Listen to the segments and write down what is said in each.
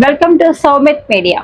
Welcome to Soumith media.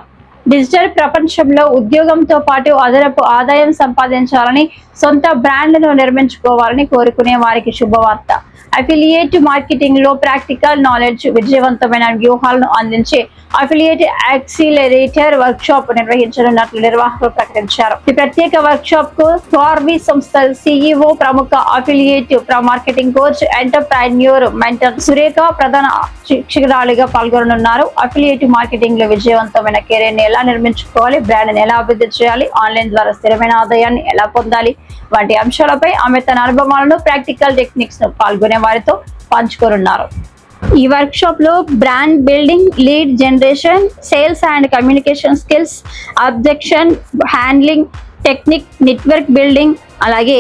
Digital ప్రపంచంలో ఉద్యోగంతో పాటు అదనపు ఆదాయం సంపాదించాలని, సొంత బ్రాండ్లను నిర్మించుకోవాలని కోరుకునే వారికి శుభవార్త. అఫిలియేట్ మార్కెటింగ్ లో ప్రాక్టికల్ నాలెడ్జ్, విజయవంతమైన వ్యూహాలను అందించే అఫిలియేట్ యాక్సిలరేటర్ వర్క్ షాప్ నిర్వహించనున్నట్లు నిర్వాహకులు ప్రకటించారు. ఈ ప్రత్యేక వర్క్ షాప్ కు ఫార్వి సంస్థ సిఇఓ, ప్రముఖ affiliate marketing coach, entrepreneur mentor Surekha ప్రధాన శిక్షకురాలిగా పాల్గొననున్నారు. అఫిలియేట్ మార్కెటింగ్ లో విజయవంతమైన కెరీర్ ని ఎలా నిర్మించుకోవాలి, బ్రాండ్ ని ఎలా అభివృద్ధి చేయాలి, ఆన్లైన్ ద్వారా స్థిరమైన ఆదాయాన్ని ఎలా పొందాలి వంటి అంశాలపై ఆమె తన అనుభవాలను, ప్రాక్టికల్ టెక్నిక్స్ ను పాల్గొనే వారితో పంచుకోనున్నారు. ఈ వర్క్ షాప్ లో brand building, lead generation, sales and communication skills, objection handling technique, network building, అలాగే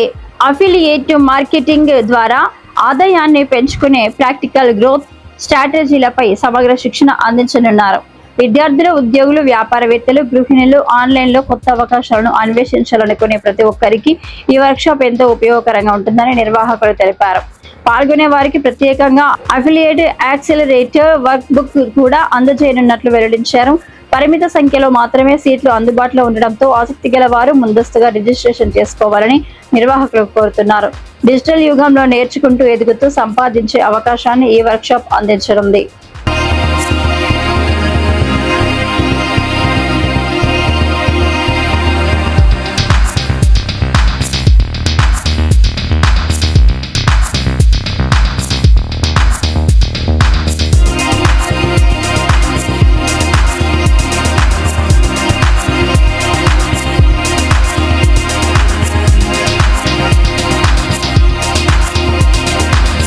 అఫిలియేట్ మార్కెటింగ్ ద్వారా ఆదాయాన్ని పెంచుకునే ప్రాక్టికల్ గ్రోత్ స్ట్రాటజీలపై సమగ్ర శిక్షణ అందించనున్నారు. విద్యార్థులు, ఉద్యోగులు, వ్యాపారవేత్తలు, గృహిణులు ఆన్లైన్ లో కొత్త అవకాశాలను అన్వేషించాలనుకునే ప్రతి ఒక్కరికి ఈ వర్క్ షాప్ ఎంతో ఉపయోగకరంగా ఉంటుందని నిర్వాహకులు తెలిపారు. పాల్గొనే వారికి ప్రత్యేకంగా అఫిలియేట్ యాక్సిలరేటర్ వర్క్ బుక్ కూడా అందజేయనున్నట్లు వెల్లడించారు. పరిమిత సంఖ్యలో మాత్రమే సీట్లు అందుబాటులో ఉండడంతో ఆసక్తి గల వారు ముందస్తుగా రిజిస్ట్రేషన్ చేసుకోవాలని నిర్వాహకులు కోరుతున్నారు. డిజిటల్ యుగంలో నేర్చుకుంటూ ఎదుగుతూ సంపాదించే అవకాశాన్ని ఈ వర్క్ షాప్ అందించనుంది.